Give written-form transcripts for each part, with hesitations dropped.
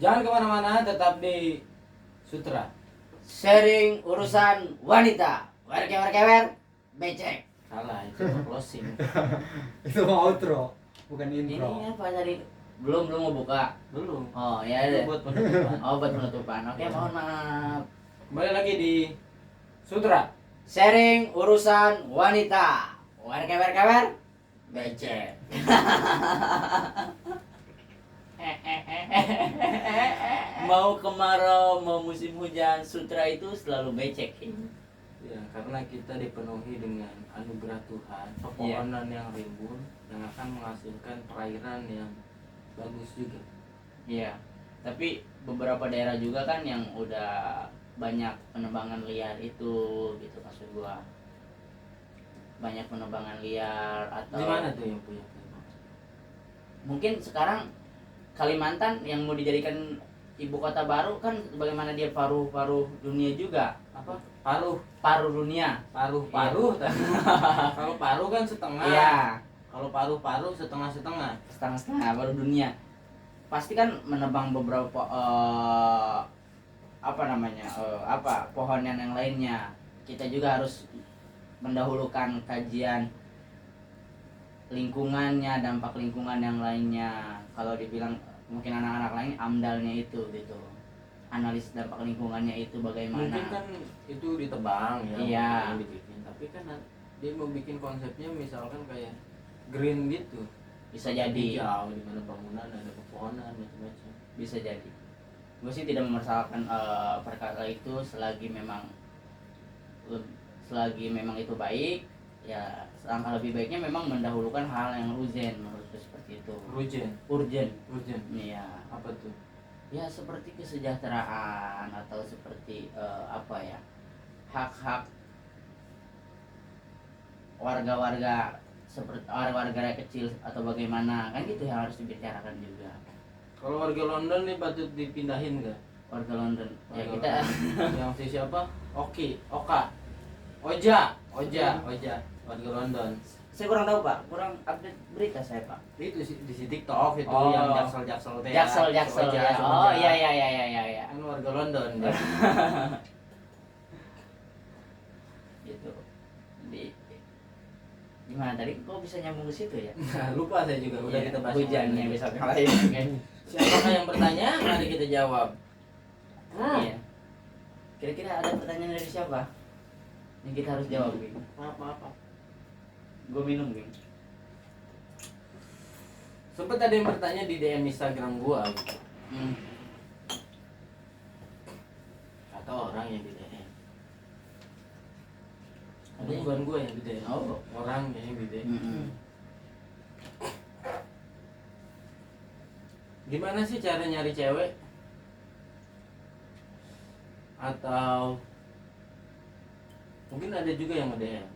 Jangan kemana-mana, tetap di Sutra. Sharing urusan wanita. Werkewer becek. Salah, itu closing. Itu mau outro, bukan Ini intro. apa tadi? Belum mau buka. Belum. Oh ya Itu deh. buat penutupan. Oh buat penutupan. Oke, Ya. mohon maaf. Kembali lagi di Sutra. Sharing urusan wanita. Werkewer becek. Mau kemarau, mau musim hujan, Sutra itu selalu becek. Ya, karena kita dipenuhi dengan anugerah Tuhan, pepohonan yang rimbun yang akan menghasilkan perairan yang bagus juga. Iya. Tapi beberapa daerah juga kan yang udah banyak penebangan liar itu, gitu maksud gua. Banyak penebangan liar atau Di mana tuh yang punya? mungkin sekarang Kalimantan yang mau dijadikan ibu kota baru kan bagaimana dia paruh-paruh dunia juga. Apa? Paruh. Paruh dunia. Paruh tadi. Kalau paruh kan setengah. Iya. Kalau paruh setengah-setengah. Setengah-setengah paruh dunia. Pasti kan menebang beberapa pohonan yang lainnya. Kita juga harus mendahulukan kajian lingkungannya, dampak lingkungan yang lainnya. Kalau dibilang mungkin anak-anak lain amdalnya itu gitu, analis dampak lingkungannya itu bagaimana. Mungkin kan itu ditebang ya. Iya. Mungkin dibikin. Tapi kan dia mau bikin konsepnya misalkan kayak green gitu. Bisa jadi, Hijau, di mana bangunan ada pepohonan macam-macam. bisa jadi. Gue sih tidak memersalahkan perkara itu selagi memang itu baik. Ya langkah lebih baiknya memang mendahulukan hal yang urgen, menurutku seperti itu. Urgen. Iya. Apa tuh? Ya seperti kesejahteraan atau seperti hak-hak warga-warga, seperti warga kecil atau bagaimana, kan gitu yang harus dibicarakan juga. Kalau warga London nih patut dipindahin nggak? Warga London ya Warga kita London. Yang si siapa? Oja, warga London. saya kurang tahu Pak, kurang update berita saya Pak. Itu di TikTok itu Oh. yang jaksel teh. Jaksel ya. Oh iya. Kan warga London. Gitu. Gimana tadi kok bisa nyambung ke situ ya? Nah, lupa saya juga udah Iya, kita bahas. hujannya yang bisa lain. kalahin. Siapakah yang bertanya? Mari kita jawab. Iya. Kira-kira ada pertanyaan dari siapa? Yang kita harus jawab, Bing. Apa? Gue minum, Bing. Sempet ada yang bertanya di DM Instagram gua gitu. Atau orang yang di DM. Ada bukan gua yang di DM. Oh. Orang yang di DM. Gimana sih cara nyari cewek? Atau mungkin ada juga yang nge-DM.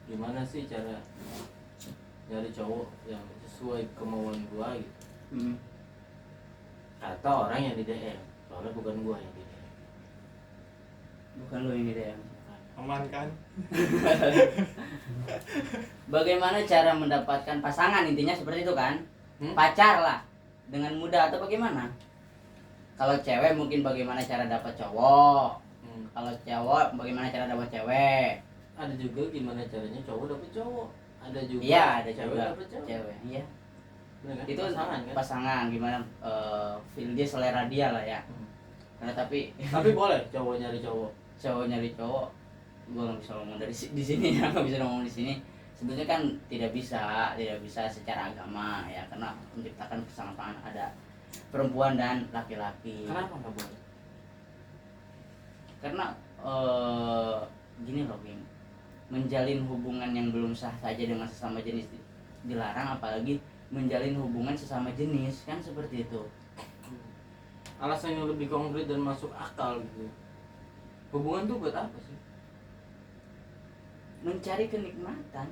Gimana sih cara nyari cowok yang sesuai kemauan gua gitu? Atau orang yang di DM, soalnya bukan gua yang di DM. Bukan lo ini deh. Aman kan? Bagaimana cara mendapatkan pasangan, intinya seperti itu kan? Hmm? Pacar lah dengan mudah atau bagaimana? Kalau cewek mungkin bagaimana cara dapat cowok. Kalau cowok bagaimana cara dapat cewek. Ada juga gimana caranya cowok dapet cowok. Ada juga. Iya, ada cewek juga dapet cewek. cewek. Iya. Bener kan? Itu pasangan kan. pasangan gimana feel dia, selera dia lah ya. Karena tapi boleh cowok nyari cowok. cowok nyari cowok, gue nggak bisa ngomong di sini ya, nggak bisa ngomong di sini. Sebetulnya kan tidak bisa secara agama ya, karena menciptakan kesamaan ada perempuan dan laki-laki. Kenapa nggak boleh? Karena gini loh, Bing, menjalin hubungan yang belum sah saja dengan sesama jenis dilarang, apalagi menjalin hubungan sesama jenis, kan seperti itu. Alasan yang lebih konkret dan masuk akal gitu. Hubungan tuh buat apa sih? Mencari kenikmatan,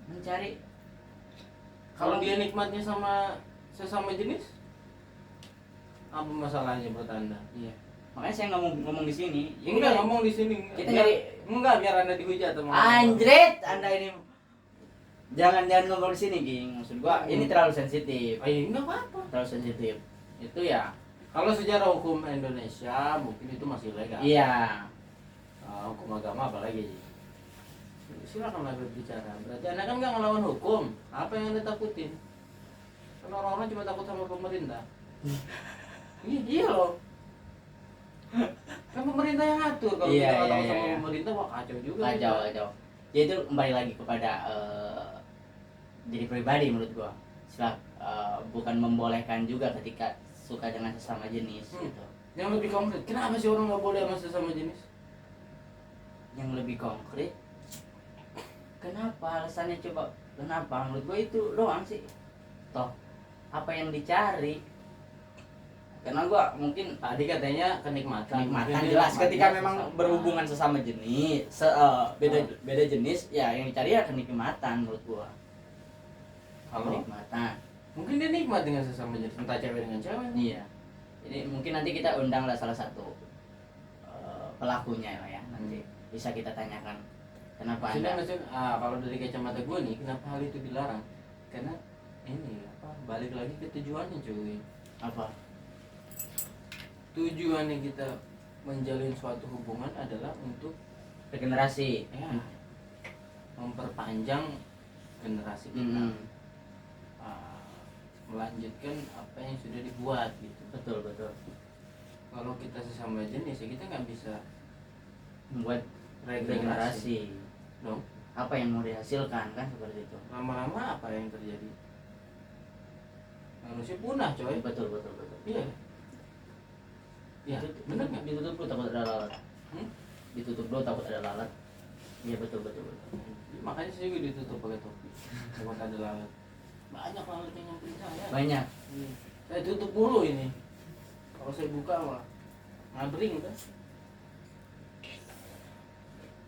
mencari. Kalau dia nikmatnya sama sesama jenis, apa masalahnya buat Anda? Iya. Makanya saya ngomong di sini. Ya Enggak kita- ngomong di sini. kita Biar- nyari- enggak biar Anda dihujat sama Anjrit, Anda ini jangan ngobrol di sini Ging, maksud gua ini terlalu sensitif. Oh iya nggak apa-apa. Terlalu sensitif itu ya. Kalau secara hukum Indonesia mungkin itu masih legal. Iya. Hukum agama apalagi. Silakanlah berbicara. Berarti Anda kan nggak ngelawan hukum. Apa yang Anda takutin? Kan orang-orang cuma takut sama pemerintah. Iya loh. Kan pemerintah yang ngatur. Kalau Iya, kita nggak tahu iya, sama iya. pemerintah, wah kacau juga. Kacau. Jadi itu kembali lagi kepada diri pribadi menurut gua. Bukan membolehkan juga ketika suka dengan sesama jenis gitu. Yang lebih konkret, kenapa sih orang nggak boleh sama sesama jenis? Yang lebih konkret, kenapa alasannya coba? Kenapa? Menurut gua itu doang sih. Toh apa yang dicari? Karena gua mungkin Tadi katanya kenikmatan. kenikmatan Mungkin jelas dia ketika nikmatnya memang sesama. berhubungan sesama jenis, beda jenis ya yang dicari ya kenikmatan menurut gua. Halo? Kenikmatan. Mungkin dia nikmat dengan sesama jenis, entah cewek dengan cewek. Iya. Jadi mungkin nanti kita undanglah salah satu pelakunya lah ya. Nanti bisa kita tanyakan kenapa Maksudnya, kalau dari kacamata gue nih, kenapa hal itu dilarang? Karena ini balik lagi ke tujuannya cuy. apa? Tujuannya kita menjalin suatu hubungan adalah untuk Regenerasi. memperpanjang generasi kita. Hmm. Melanjutkan apa yang sudah dibuat gitu. Betul. Kalau kita sesama jenis ya kita nggak bisa Membuat regenerasi. dong. Apa yang mau dihasilkan kan seperti itu. Lama-lama apa yang terjadi? Manusia punah coy. Betul. Iya. Iya, bener nggak? Ditutup dulu takut ada lalat. Ditutup dulu takut ada lalat. Iya betul. Makanya saya juga ditutup pakai topi. Takut ada lalat. Banyak lalat yang nyamperin saya. Banyak. Saya tutup dulu ini. Kalau saya buka mah ngabring kan.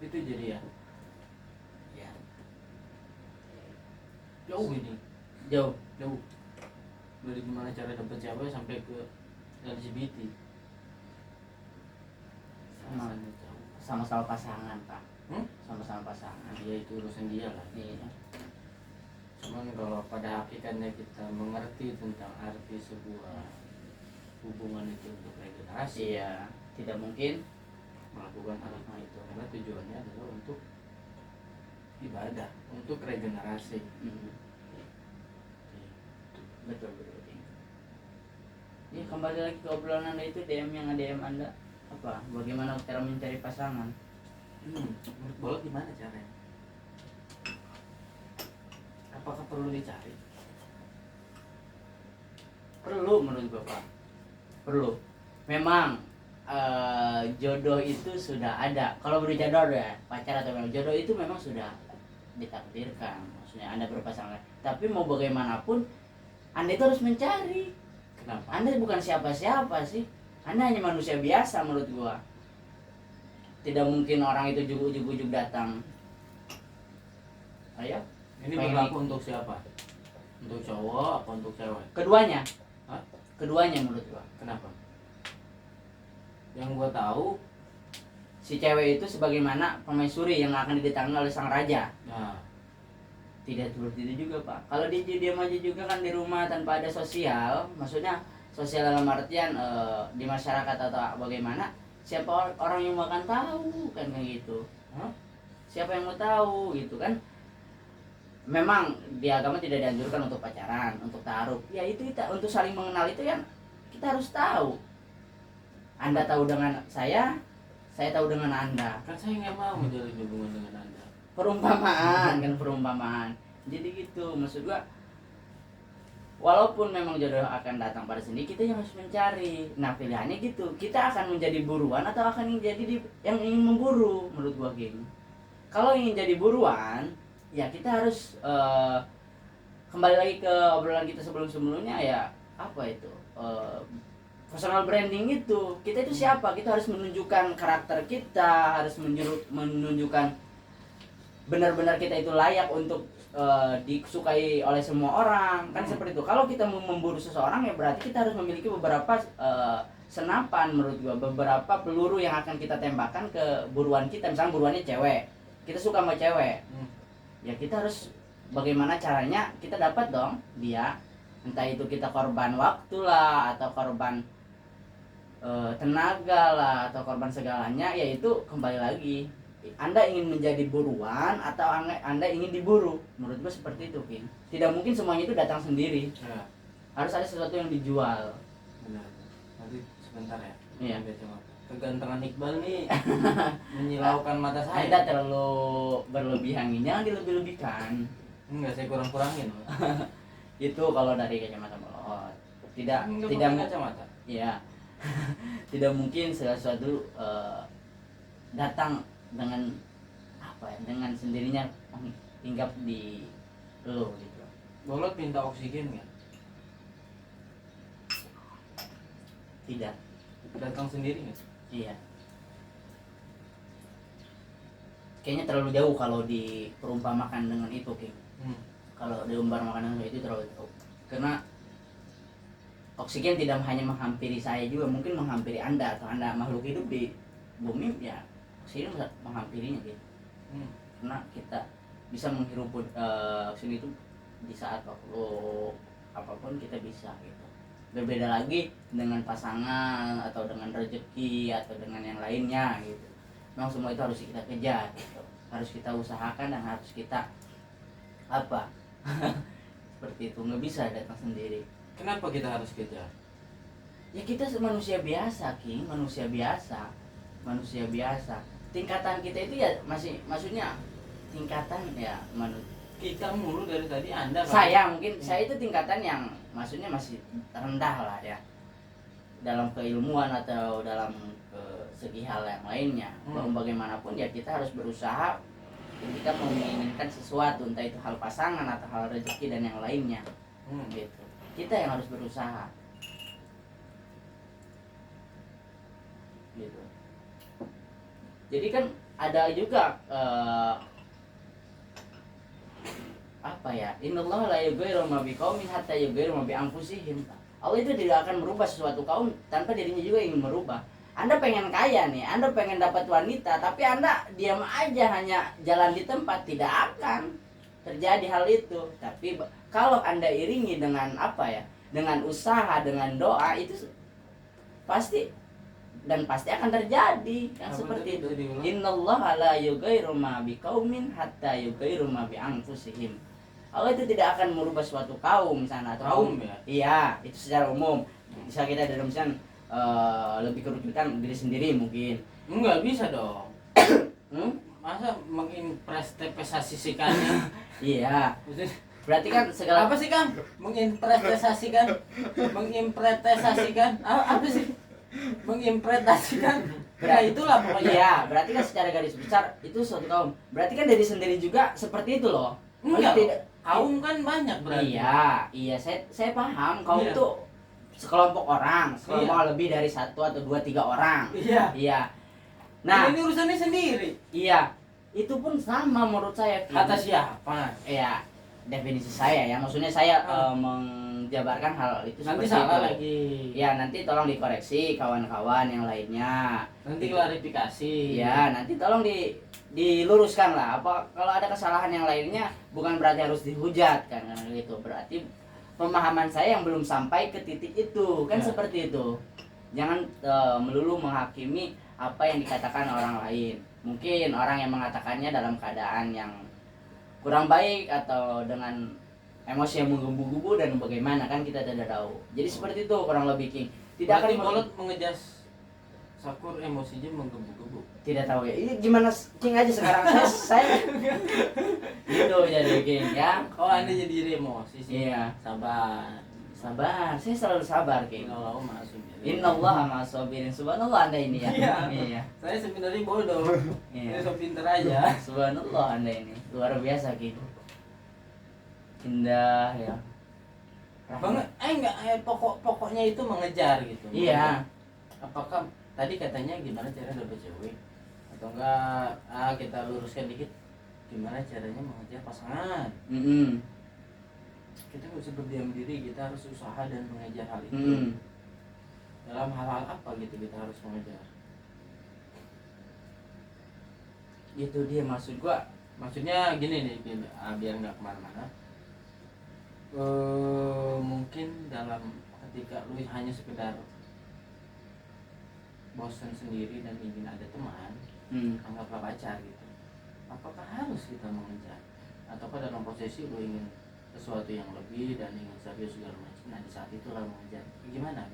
Itu jadi ya. Ya. Jauh ini. Jauh. Dari gimana cara dapet cewek sampai ke LGBT. Rasanya jauh. Sama-sama pasangan Pak. Sama-sama pasangan. Dia itu urusan dia lah. Iya. Cuman kalau pada hakikatnya kita mengerti tentang arti sebuah hubungan itu untuk regenerasi, Iya. Tidak mungkin melakukan hal itu karena tujuannya adalah untuk ibadah, untuk regenerasi. Betul. Ya kembali lagi ke obrolan Anda itu DM Anda apa? Bagaimana cara mencari pasangan? Menurut Bolot gimana caranya? Apakah perlu dicari? Perlu menurut Bapak. Perlu. Memang jodoh itu sudah ada. Kalau berjodoh ya, pacar atau memang jodoh itu memang sudah ditakdirkan. Maksudnya Anda berpasangan. Tapi mau bagaimanapun Anda itu harus mencari. Kenapa? Anda bukan siapa-siapa sih. Anda hanya manusia biasa menurut gua. Tidak mungkin orang itu jujuk-jujuk datang. Ayo. Ini pengen berlaku untuk siapa? Untuk cowok apa untuk cewek? Keduanya. Hah? Keduanya menurut gua. Kenapa? Yang gua tahu, Si cewek itu sebagaimana permaisuri yang akan didatangi oleh sang raja. nah, Tidak seperti itu juga Pak. Kalau dia diam aja juga kan di rumah tanpa ada sosial, maksudnya sosial dalam artian di masyarakat atau bagaimana, siapa orang yang akan tahu kan kayak gitu. Siapa yang mau tahu gitu kan? Memang di agama tidak dianjurkan untuk pacaran, untuk taruh. Ya itu kita untuk saling mengenal itu kan kita harus tahu. Anda tahu dengan saya tahu dengan Anda. kan saya nggak mau menjalin hubungan dengan Anda. Perumpamaan. Jadi gitu maksud gua. Walaupun memang jodoh akan datang pada sendiri, kita yang harus mencari. Nah pilihannya gitu, kita akan menjadi buruan atau akan menjadi yang ingin memburu menurut gua gini. Kalau ingin jadi buruan, ya kita harus kembali lagi ke obrolan kita sebelumnya ya apa itu personal branding itu. Kita itu siapa? Kita harus menunjukkan karakter kita, harus menunjukkan benar-benar kita itu layak untuk disukai oleh semua orang kan seperti itu. Kalau kita mau memburu seseorang ya berarti kita harus memiliki beberapa senapan menurut gua, beberapa peluru yang akan kita tembakkan ke buruan kita. Misalnya buruannya cewek, kita suka sama cewek, ya kita harus bagaimana caranya kita dapat dong dia, entah itu kita korban waktu lah atau korban tenaga lah atau korban segalanya, yaitu kembali lagi Anda ingin menjadi buruan atau Anda ingin diburu. Menurut gue seperti itu, King. Tidak mungkin semuanya itu datang sendiri. Ya, Harus ada sesuatu yang dijual. benar. Nanti sebentar ya. Iya. Kegantengan Iqbal nih menyilaukan mata Anda saya. terlalu berlebihan, jangan dilebih-lebihkan. Enggak, saya kurang-kurangin. Itu kalau dari kacamata melot. Tidak Enggak tidak pakai kacamata. ya. Tidak mungkin sesuatu datang dengan apa ya, dengan sendirinya hinggap di lo gitu. Bolot minta oksigen nggak? Tidak. Datang sendiri nggak? Iya. Kayaknya terlalu jauh kalau diperumpamakan dengan itu, King. Kalau diumpamakan dengan itu terlalu jauh. Karena oksigen tidak hanya menghampiri saya juga, mungkin menghampiri Anda atau Anda makhluk hidup di bumi, ya oksigen menghampirinya gitu. Karena kita bisa menghirup oksigen itu di saat waktu apapun kita bisa gitu. Berbeda lagi dengan pasangan atau dengan rezeki atau dengan yang lainnya gitu. Memang semua itu harus kita kejar gitu. Harus kita usahakan dan harus kita apa seperti itu, nggak bisa datang sendiri. Kenapa kita harus kejar? Ya kita manusia biasa, King, manusia biasa. Tingkatan kita itu ya maksudnya tingkatan ya Kita mulu dari tadi Anda. saya itu tingkatan yang maksudnya masih rendah lah ya dalam keilmuan atau dalam segi hal yang lainnya. Bagaimanapun ya kita harus berusaha ketika menginginkan sesuatu, entah itu hal pasangan atau hal rezeki dan yang lainnya gitu. Kita yang harus berusaha gitu. Jadi kan ada juga apa ya, innallaha la yughayyiru ma biqaumin hatta yughayyiru ma bi anfusihim. Allah itu tidak akan merubah sesuatu kaum tanpa dirinya juga ingin merubah. Anda pengen kaya nih, Anda pengen dapat wanita, tapi Anda diam aja hanya jalan di tempat, tidak akan terjadi hal itu. Tapi kalau Anda iringi dengan apa ya, dengan usaha, dengan doa, itu pasti akan terjadi kan seperti itu. Innallaha la yughayyiru ma biqaumin hatta yughayyiru ma bi anfusihim. Allah itu tidak akan merubah suatu kaum misalnya atau Kaum ya? Iya, itu secara umum. Bisa kita dalam misalnya lebih kerucutan diri sendiri mungkin. Enggak bisa dong. Masa menginvestasikannya? Iya. Berarti kan segala Apa sih, Kang? Menginvestasikan? Apa sih? Mengimpretasikan? Ya itulah pokoknya. Iya, berarti kan secara garis besar itu suatu kaum. Berarti kan dari sendiri juga seperti itu loh. Enggak, Tidak. kaum kan banyak berarti. Iya, saya paham. Kaum Iya. itu sekelompok orang, sekelompok Iya. lebih dari 1 atau 2, 3 orang. Iya. Iya. Nah, Ini urusannya sendiri. iya. Itu pun sama menurut saya. Kata siapa? Iya, definisi saya ya. Maksudnya saya menjabarkan hal itu Nanti seperti salah itu. lagi. Ya, nanti tolong dikoreksi kawan-kawan yang lainnya. Nanti klarifikasi. Ya, nanti tolong diluruskan lah. Apa kalau ada kesalahan yang lainnya bukan berarti harus dihujat kan gitu. Berarti pemahaman saya yang belum sampai ke titik itu kan Ya. seperti itu. Jangan melulu menghakimi apa yang dikatakan orang lain. Mungkin orang yang mengatakannya dalam keadaan yang kurang baik atau dengan emosi yang menggebu-gebu dan bagaimana kan kita tidak tahu. Jadi seperti itu kurang lebih, King. Tidak Berarti akan Bolot mengejar Sakur emosinya menggebu-gebu. tidak tahu ya. Ini gimana King aja sekarang saya gitu jadi King ya. Oh, Anda jadi emosi sih. Iya. Sabar. Sabar, saya selalu sabar King. Kalau masuk. Innallaha ma'as-sabirin. Subhanallah Anda ini ya. Iya. Iya. Saya sebenarnya bodoh. Iya. Saya so pinter aja. Subhanallah Anda ini. Luar biasa King. Indah ya. Banget. Pokoknya itu mengejar gitu. Iya. Apakah tadi katanya gimana cara dapet cewek? Atau enggak kita luruskan dikit. Gimana caranya mengejar pasangan? Kita nggak usah berdiam diri, kita harus usaha dan mengejar hal itu. Dalam hal-hal apa gitu kita harus mengejar? Itu dia maksud gua. Maksudnya gini nih, biar nggak kemana-mana. Mungkin dalam ketika lu hanya sekedar bosan sendiri dan ingin ada teman, anggaplah pacar gitu. Apakah harus kita mengejar? Ataukah dalam posisi lu ingin sesuatu yang lebih dan ingin serius segala macam, nah di saat itulah mengejar? Gimana?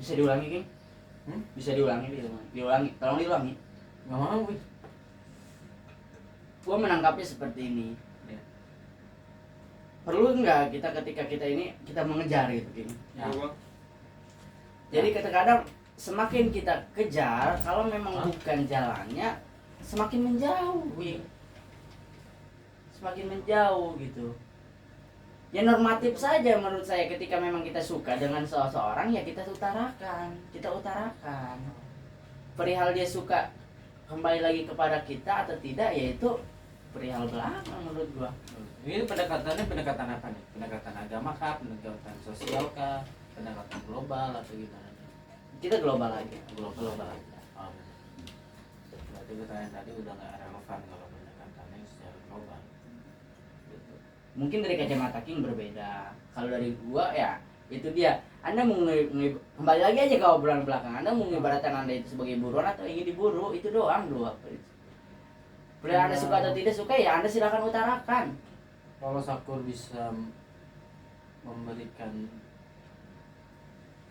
Bisa diulangi, King? Bisa diulangi. Tolong diulangi. Nggak mau, Wih. Gua menangkapnya seperti ini. Ya. Perlu enggak kita ketika kita ini kita mengejar gitu, King? Ya. Jadi kadang-kadang semakin kita kejar, kalau memang bukan jalannya, semakin menjauh, King. Semakin menjauh gitu. Ya normatif saja menurut saya, ketika memang kita suka dengan seseorang ya kita utarakan. Perihal dia suka kembali lagi kepada kita atau tidak, yaitu perihal belakang menurut gua. Ini pendekatan apa nih? Pendekatan agama kah? Pendekatan sosial kah? Pendekatan global atau gimana nih? Kita global aja. Global aja. Oh, berarti pertanyaan tadi udah nggak relevan kalau pendekatannya secara global. Gitu. Mungkin dari kacamata King berbeda. Kalau dari gua ya itu dia. Anda mau kembali lagi aja ke obrolan belakang. Anda mau mengibaratkan Anda itu sebagai buruan atau ingin diburu, itu doang dua. Bila Anda suka atau tidak suka ya Anda silakan utarakan. Kalau Sakur bisa memberikan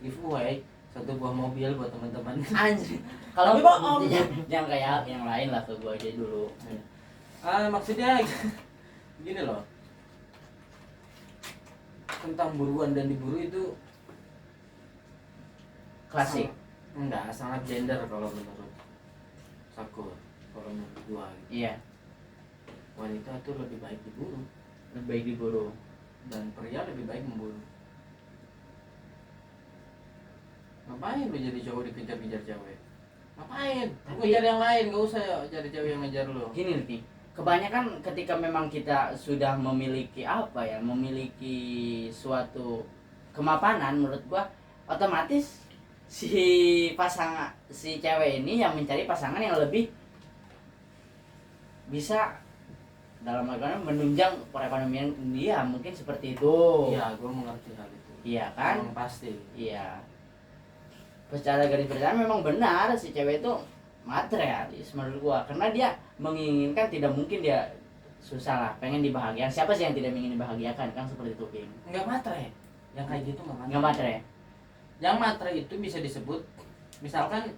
giveaway satu buah mobil buat teman-teman. Anjir. Kalau Tapi bohong. Jangan kayak yang lain lah, ke gua aja dulu. Maksudnya gini loh. Tentang buruan dan diburu itu Klasik. sangat gender kalau menurut Sakur. Kalau menurut gua gitu. Iya. Wanita itu lebih baik diburu Lebih baik diburu. dan pria lebih baik memburu. Ngapain lu jadi cowok dikejar-kejar cewek? Ngapain? Lu ngejar yang lain, gak usah ya cari cewek yang ngejar lu. Gini nih, kebanyakan ketika memang kita sudah memiliki memiliki suatu kemapanan, menurut gua otomatis si cewek ini yang mencari pasangan yang lebih bisa dalam artian menunjang perekonomian dia, mungkin seperti itu. Iya, gua mengerti hal itu. Iya kan? Memang pasti. Iya. Secara garis besar memang benar si cewek itu materialis menurut gua, karena dia menginginkan, tidak mungkin dia susah lah pengen dibahagiakan. Siapa sih yang tidak ingin dibahagiakan, kan seperti itu, King? Enggak matre. Yang kayak gitu enggak matre. Nggak matre. Yang matre itu bisa disebut misalkan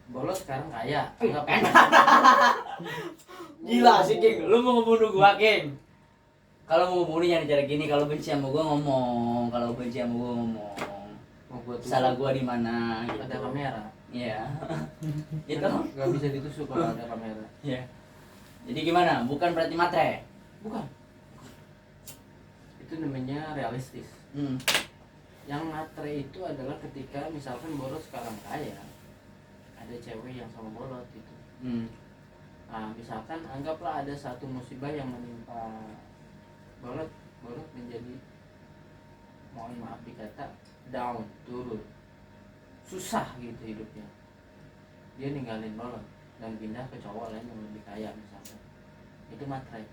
bolos sekarang kaya. Enggak Gila sih, King. Lu mau ngebunuh gua, King? Kalau mau ngebunuh jangan cara gini. Kalau benci sama gua ngomong. Salah gua di mana gitu. Ada kamera. Iya. Itu Enggak bisa ditusuk kalau ada kamera. Iya. Jadi gimana? Bukan berarti matre. Bukan. Itu namanya realistis. Yang matre itu adalah ketika misalkan boros sekarang kaya, ada cewek yang sama bolot gitu. Nah, misalkan anggaplah ada satu musibah yang menimpa bolot menjadi, mohon maaf dikata, down, turun, susah gitu hidupnya. Dia ninggalin bolot dan pindah ke cowok lain yang lebih kaya misalkan. Itu matre.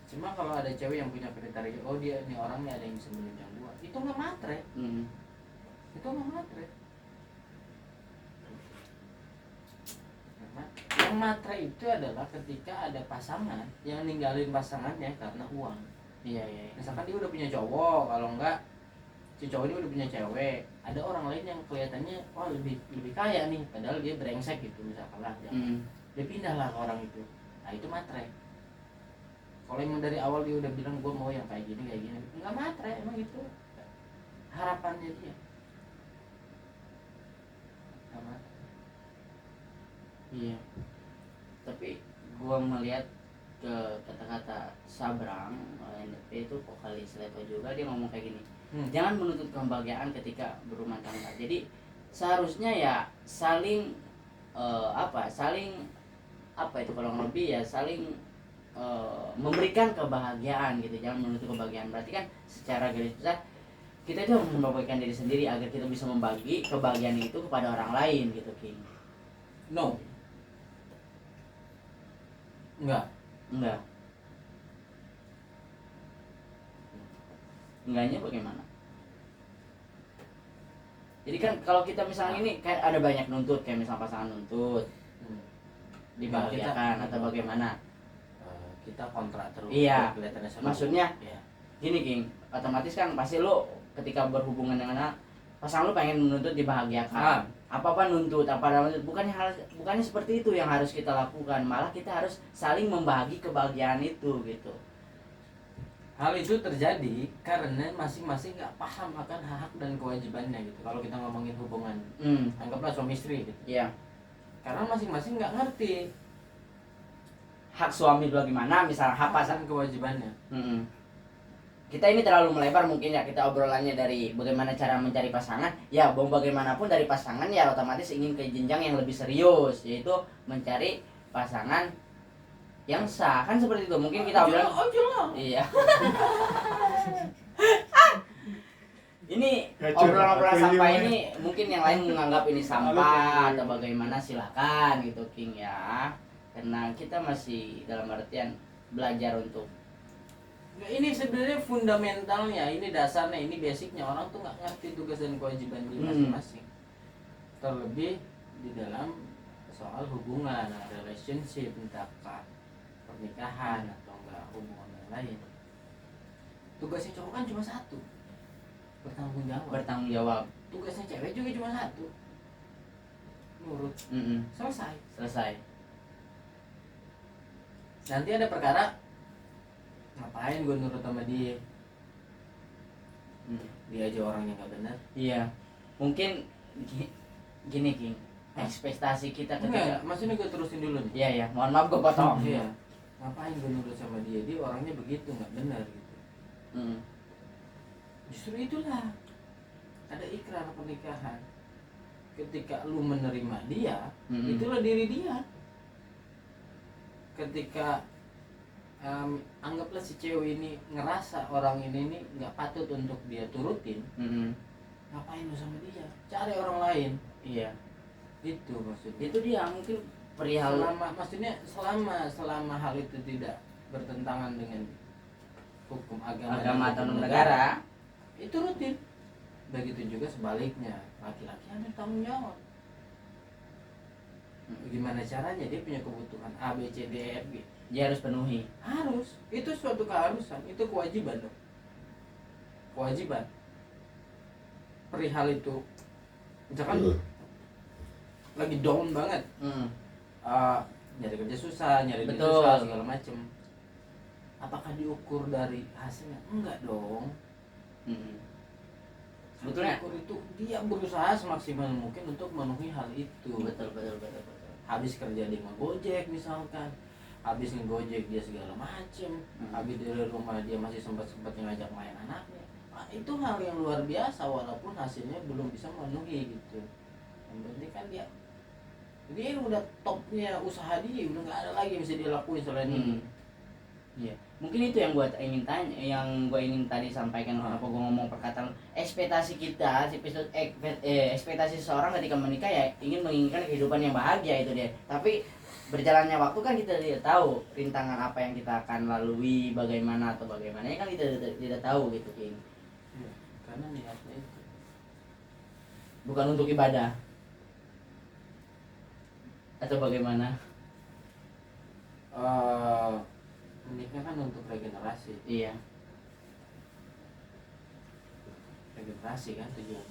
Cuma kalau ada cewek yang punya kriteria, oh dia ini orangnya ada yang bisa menunjang gua, itu nggak matre. Itu nggak matre. Yang matre itu adalah ketika ada pasangan yang ninggalin pasangannya karena uang. Iya. Misalkan dia udah punya cowok, kalau enggak si cowok ini udah punya cewek, ada orang lain yang kelihatannya wah lebih kaya nih, padahal dia brengsek gitu misalkan lah. Dia pindah lah ke orang itu. Nah itu matre. Kalau emang dari awal dia udah bilang gue mau yang kayak gini, enggak matre, emang itu harapannya dia. Enggak matre. Iya. Tapi gua melihat ke kata-kata Sabrang NDP itu vokalis Leto juga, dia ngomong kayak gini. Jangan menuntut kebahagiaan ketika berumah tangga. Jadi seharusnya ya saling saling itu kalau lebih ya saling memberikan kebahagiaan gitu. Jangan menuntut kebahagiaan. Berarti kan secara garis besar kita itu harus membahagiakan diri sendiri agar kita bisa membagi kebahagiaan itu kepada orang lain gitu, King. No. Enggak. Enggak. Enggaknya bagaimana? Jadi kan kalau kita misalnya ini kayak ada banyak nuntut, kayak misalnya pasangan nuntut Hmm. dibahagiakan Kita- atau bagaimana? Kita kontrak terus. Iya. Kelihatannya seru. Maksudnya Iya. gini King, otomatis kan pasti lo ketika berhubungan dengan pasangan lo pengen menuntut dibahagiakan. Apa nuntut, bukannya seperti itu yang harus kita lakukan, malah kita harus saling membagi kebahagiaan itu gitu. Hal itu terjadi karena masing-masing nggak paham akan hak dan kewajibannya gitu. Kalau kita ngomongin hubungan, anggaplah suami istri gitu. Iya. Karena masing-masing nggak ngerti Hak suami bagaimana, misalnya hak hak pasangan. dan kewajibannya. Kita ini terlalu melebar mungkin ya, kita obrolannya dari bagaimana cara mencari pasangan. Ya, mau bagaimanapun dari pasangan ya otomatis ingin ke jenjang yang lebih serius, yaitu mencari pasangan yang sah, kan seperti itu. Mungkin kita obrolan. Iya. Ini obrolan-obrolan sampah ini mungkin yang lain menganggap ini sampah atau bagaimana, silakan gitu King ya. Karena kita masih dalam artian belajar untuk Nggak, ini sebenarnya fundamentalnya, ini dasarnya, ini basicnya. Orang tuh nggak ngerti tugas dan kewajiban di masing-masing. Terlebih di dalam soal hubungan, relationship, entah pernikahan atau enggak hubungan yang lain. Tugasnya cowok kan cuma satu, bertanggung jawab. Tugasnya cewek juga cuma satu, nurut. Selesai. Nanti ada perkara, ngapain gue nurut sama dia? Dia aja orangnya nggak benar. Iya, mungkin gini King, ekspektasi kita ketika. Maksudnya gue terusin dulu nih. Iya, mohon maaf gue potong. Iya, ngapain gue nurut sama dia? Dia orangnya begitu, nggak benar gitu. Justru itulah ada ikrar pernikahan. Ketika lu menerima dia, itulah diri dia. Ketika anggaplah si cewek ini ngerasa orang ini nggak patut untuk dia turutin, ngapain lu sama dia? Cari orang lain. Iya, Itu maksudnya. itu dia mungkin perihal selama hal itu tidak bertentangan dengan hukum agama atau dan negara. itu rutin. Begitu juga sebaliknya, laki-laki harus tanggung jawab. Gimana caranya? Dia punya kebutuhan A, B, C, D, E, F, G. Dia harus penuhi. Harus. Itu suatu keharusan. Itu kewajiban dong. Kewajiban. Perihal itu, misalkan lagi down banget, nyari kerja susah, nyari duit susah, segala macem. Apakah diukur dari hasilnya? Enggak dong. Sebetulnya ukur itu dia berusaha semaksimal mungkin untuk memenuhi hal itu. Betul. Habis kerja dia ngegojek misalkan, habis ngegojek dia segala macem, habis dari rumah dia masih sempat-sempatnya ngajak main anaknya. Itu hal yang luar biasa walaupun hasilnya belum bisa memenuhi gitu. Yang penting kan dia udah topnya usaha dia, udah nggak ada lagi yang bisa dia lakuin selain ini. Iya, mungkin itu yang gue ingin tanya, yang gue ingin tadi sampaikan. Kenapa gue ngomong perkataan ekspektasi kita, ekspektasi seseorang ketika menikah ya menginginkan kehidupan yang bahagia itu dia. Tapi berjalannya waktu kan kita tidak tahu rintangan apa yang kita akan lalui, bagaimana ya kan kita tidak tahu gitu King. Ya, karena niatnya itu Bukan untuk ibadah atau bagaimana? Menikah kan untuk regenerasi. Iya. Regenerasi kan tujuan.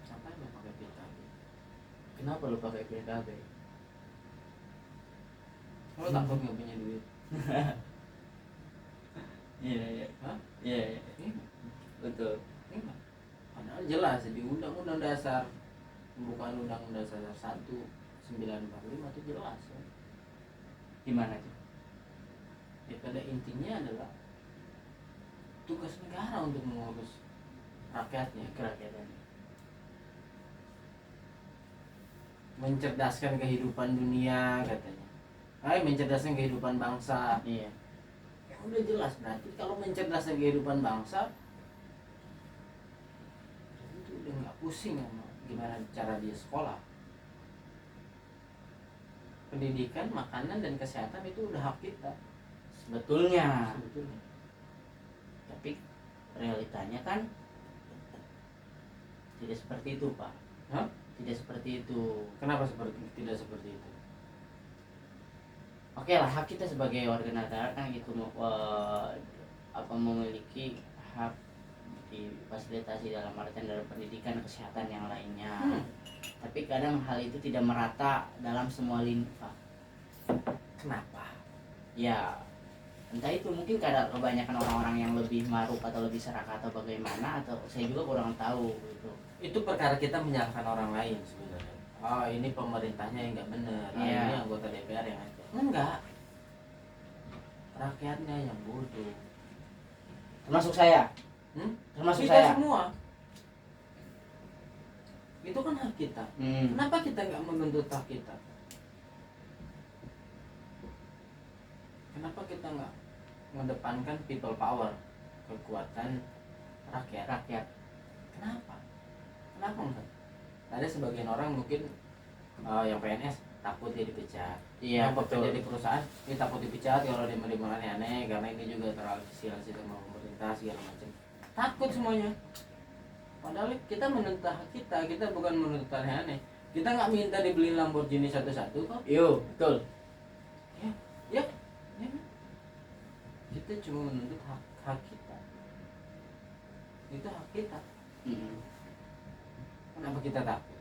Ngapain lo pakai PKB? Kenapa lu pakai PKB? Lo takut nggak punya duit? Iya. Hah? Iya. Betul. Enggak. Padahal jelas di Undang-Undang Dasar, pembukaan Undang-Undang Dasar 1945 itu jelas ya. Gimana tuh? Ya pada intinya adalah tugas negara untuk mengurus rakyatnya, Kerakyatan. mencerdaskan kehidupan dunia katanya. Mencerdaskan kehidupan bangsa. Iya. Ya udah jelas, berarti kalau mencerdaskan kehidupan bangsa itu udah nggak pusing sama gimana cara dia sekolah. pendidikan, makanan dan kesehatan itu udah hak kita sebetulnya. sebetulnya. Tapi realitanya kan tidak seperti itu, Pak. Hah? Tidak seperti itu. Kenapa tidak seperti itu? Oke lah, hak kita sebagai warga negara kan gitu, memiliki hak difasilitasi dalam artian dari pendidikan, kesehatan yang lainnya. Tapi kadang hal itu tidak merata dalam semua lini, Pak. Kenapa? Ya, entah itu mungkin karena kebanyakan orang-orang yang lebih maruk atau lebih serakah atau bagaimana, atau saya juga kurang tahu gitu. Itu perkara kita menyalahkan orang lain sebenarnya. Oh, ini pemerintahnya yang nggak benar. Iya. Ini anggota DPR yang ada. Enggak. Rakyatnya yang bodoh. Termasuk saya. Termasuk Kita saya. semua. Itu kan hak kita. Kenapa kita nggak menuntut hak kita? Kenapa kita nggak mengedepankan people power, kekuatan rakyat? Kenapa? Kenapa enggak? Ada sebagian orang mungkin yang PNS takut dia dipecat. Iya, Yang betul. bekerja di perusahaan dia takut dipecat kalau demo-demo aneh-aneh karena ini juga terafiliasi sama pemerintah segala macam. Takut semuanya. Padahal kita menuntut hak kita bukan menuntut aneh-aneh. Kita nggak minta dibeliin Lamborghini satu-satu kok. Yo, betul. Ya. Kita cuma menuntut hak kita. Itu hak kita. Kenapa kita takut?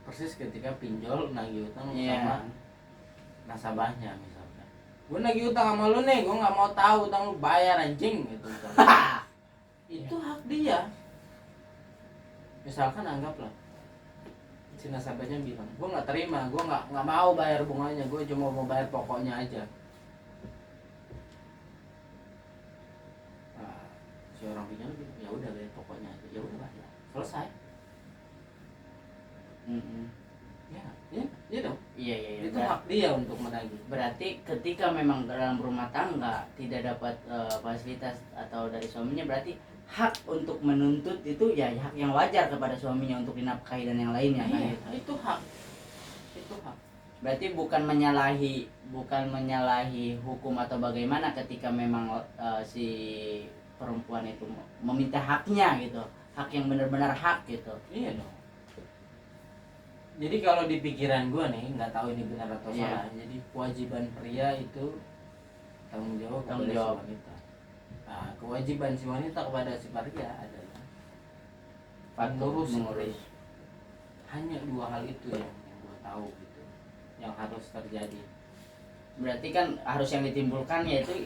Persis ketika pinjol nagih utang sama nasabahnya misalkan. Gue nagih utang sama lu nih, gue nggak mau tahu utang lu, bayar anjing gitu misalkan. Itu hak dia. Misalkan anggaplah si nasabahnya bilang, gue nggak terima, gue nggak mau bayar bunganya, gue cuma mau bayar pokoknya aja. Nah, si orang pinjol bilang, ya udah bayar pokoknya aja, ya udah bayar, selesai. Ya dong. Iya. Itu hak dia untuk menagih. Berarti ketika memang dalam rumah tangga tidak dapat fasilitas atau dari suaminya, berarti hak untuk menuntut itu ya hak yang wajar kepada suaminya untuk dinafkahi dan yang lainnya. Iya, kan? itu hak. Berarti bukan menyalahi hukum atau bagaimana ketika memang si perempuan itu meminta haknya gitu, hak yang benar-benar hak gitu. Iya dong. Jadi kalau di pikiran gue nih, nggak tahu ini benar atau salah. Jadi kewajiban pria itu tanggung jawab kepada si wanita. Nah, kewajiban si wanita kepada si pria adalah mengurus. Hanya dua hal itu yang gue tahu gitu, yang harus terjadi. Berarti kan harus yang ditimbulkan yaitu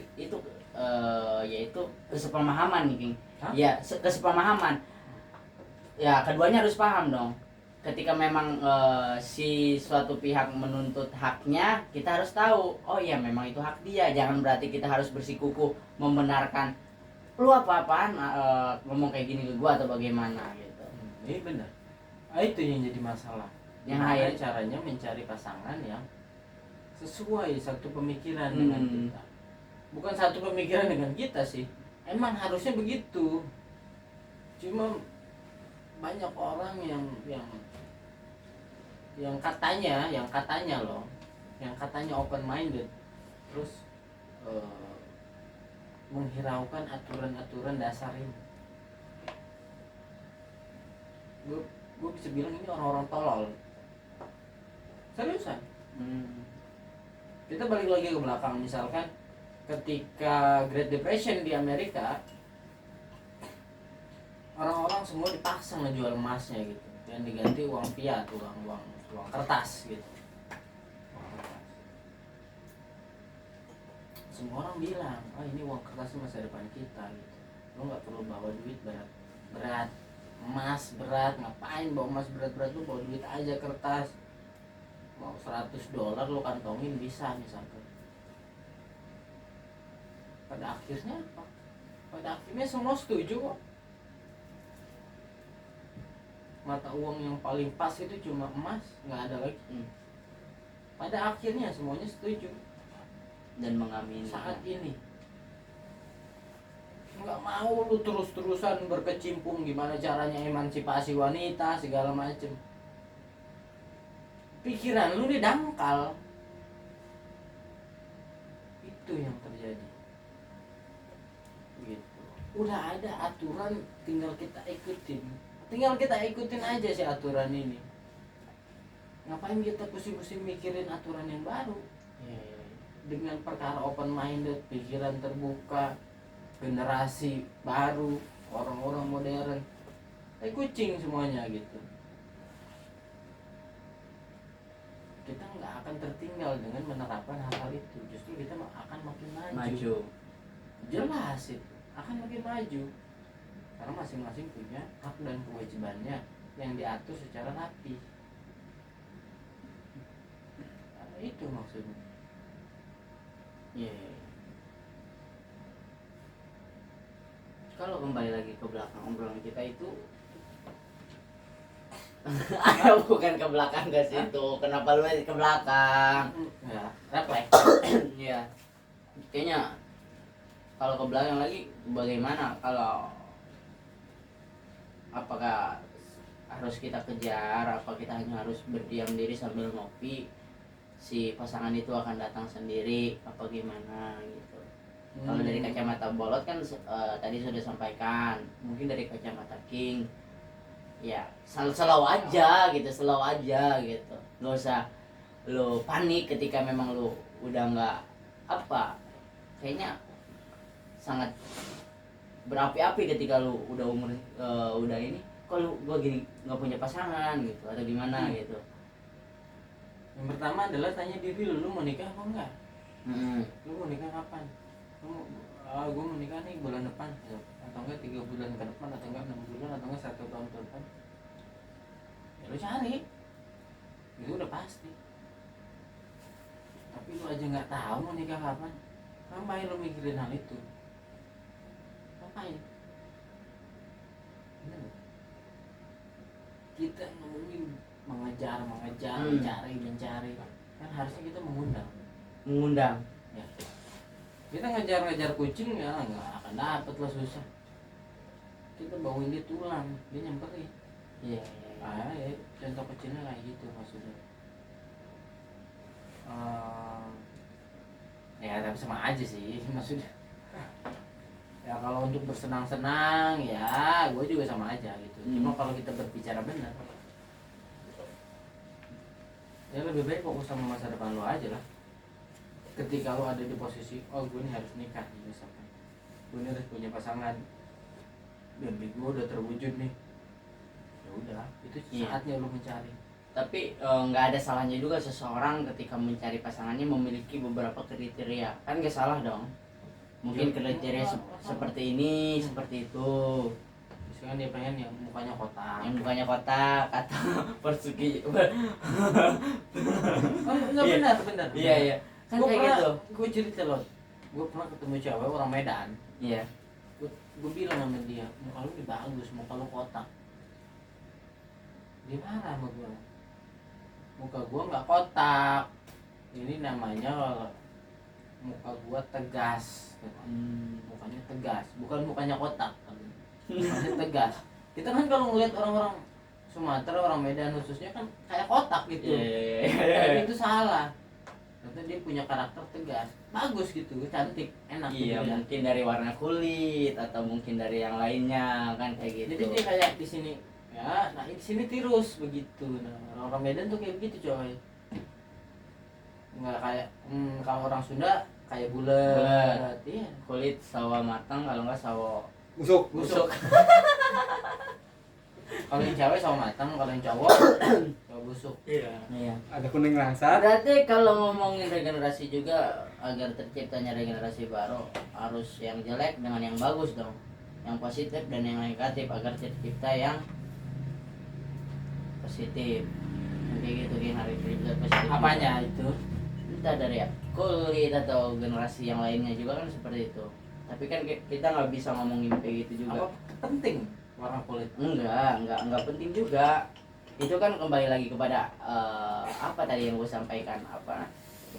kesepemahaman nih, King. Ya, kesepemahaman. Ya, keduanya harus paham dong. Ketika memang si suatu pihak menuntut haknya, kita harus tahu, oh iya memang itu hak dia. Jangan berarti kita harus bersikukuh membenarkan lu apa-apaan ngomong kayak gini ke gua atau bagaimana gitu. Ini benar. Itu yang jadi masalah. Gimana caranya mencari pasangan yang sesuai satu pemikiran dengan kita. Bukan satu pemikiran dengan kita sih. Emang harusnya begitu. Cuma banyak orang yang katanya open minded, terus menghiraukan aturan-aturan dasar ini. Gue bisa bilang ini orang-orang tolol. Seriusan. Kita balik lagi ke belakang, misalkan ketika Great Depression di Amerika, orang-orang semua dipaksa ngejual emasnya gitu, dan diganti uang fiat, uang kertas gitu. Semua orang bilang, ini uang kertas masa depan kita gitu. Lo nggak perlu bawa duit berat, emas berat, ngapain bawa emas berat-berat, lo bawa duit aja kertas. Mau $100 lo kantongin bisa misalkan. Pada akhirnya apa? Pada akhirnya semua setuju kok. Mata uang yang paling pas itu cuma emas, nggak ada lagi. Pada akhirnya semuanya setuju dan mengamini saat ini. Nggak mau lu terus-terusan berkecimpung gimana caranya emansipasi wanita segala macem. pikiran lu nih dangkal. Itu yang terjadi. Gitu. Udah ada aturan, tinggal kita ikutin. Tinggal kita ikutin aja si aturan ini. Ngapain kita pusing-pusing mikirin aturan yang baru? Dengan perkara open minded, pikiran terbuka, generasi baru, orang-orang modern, kucing semuanya gitu. Kita nggak akan tertinggal dengan menerapkan hal-hal itu. Justru kita akan makin maju. Jelas itu akan makin maju. Karena masing-masing punya hak dan kewajibannya yang diatur secara rapi. Nah, itu maksudnya. Kalau kembali lagi ke belakang obrolan kita itu bukan ke belakang ke situ. Kenapa lu ke belakang? Ya, refleks. Iya. Kayaknya kalau ke belakang lagi bagaimana, kalau apakah harus kita kejar, apa kita hanya harus berdiam diri sambil ngopi, si pasangan itu akan datang sendiri, apa gimana gitu. Kalau dari kacamata bolot kan tadi sudah sampaikan, mungkin dari kacamata King ya slow aja gitu, slow aja gitu. Nggak usah lo panik ketika memang lo udah nggak apa, kayaknya sangat berapi-api ketika lu udah umur udah ini, kalau gua gini nggak punya pasangan gitu atau gimana gitu. Yang pertama adalah tanya diri lu mau nikah apa enggak? Lu mau nikah kapan? Gue mau nikah nih bulan depan, atau enggak 3 bulan ke depan, atau enggak 6 bulan, atau enggak 1 tahun ke depan. Ya lu cari, itu udah pasti. Tapi lu aja nggak tahu mau nikah kapan, ngapain lu mikirin hal itu? Ngapain? Kita ngomongin mengejar, mencari, kan harusnya kita mengundang. Ya. Kita ngejar kucing ya nggak akan dapet lah, susah. Kita bawain dia tulang, dia nyamperin. Iya. Ya, contoh kecilnya kayak gitu maksudnya. Ya tapi sama aja sih maksudnya. Ya kalau untuk bersenang-senang ya gue juga sama aja gitu. Cuma kalau kita berbicara benar, ya lebih baik fokus sama masa depan lo aja lah. Ketika lo ada di posisi gue nih harus nikah misalkan, gue nih harus punya pasangan dan gue udah terwujud nih, ya udah itu saatnya lo mencari. Tapi nggak ada salahnya juga seseorang ketika mencari pasangannya memiliki beberapa kriteria, kan nggak salah dong. Mungkin kriteria seperti ini, seperti itu. Misalkan dia pengen yang mukanya kotak atau persuki. Benar. Iya. Kan Gue kayak gitu. Gue cerita loh, gue pernah ketemu cewek orang Medan. Iya. Gue bilang sama dia, muka lu ini bagus, muka lu kotak. Dia marah sama gue. Muka gue nggak kotak, ini namanya muka gue tegas. Mukanya tegas, bukan mukanya kotak. Mukanya tegas. Kita kan kalau ngeliat orang-orang Sumatera, orang Medan khususnya kan kayak kotak gitu. Kayak itu salah. Ternyata dia punya karakter tegas, bagus gitu, cantik, enak. Iya, gitu, mungkin dari warna kulit atau mungkin dari yang lainnya kan kayak gitu. Jadi dia kayak di sini, ya, nah di sini tirus begitu. Nah, orang Medan tuh kayak begitu coy. Nggak kayak kalau orang Sunda kayak bulat. Iya. Kulit sawo matang, kalau nggak sawo busuk. Kalau yang cewek sawo matang, kalau yang cowok sawo busuk. Iya. Ada kuning langsat. Berarti kalau ngomongin regenerasi juga, agar terciptanya regenerasi baru harus yang jelek dengan yang bagus dong, yang positif dan yang negatif, agar tercipta yang positif. Kayak gitu yang hari tercipta positif. Apanya itu? Entah dari kulit atau generasi yang lainnya juga kan seperti itu. Tapi kan kita nggak bisa ngomongin kayak gitu juga. Apa penting warna kulit? Enggak penting juga. Itu kan kembali lagi kepada apa tadi yang gue sampaikan, apa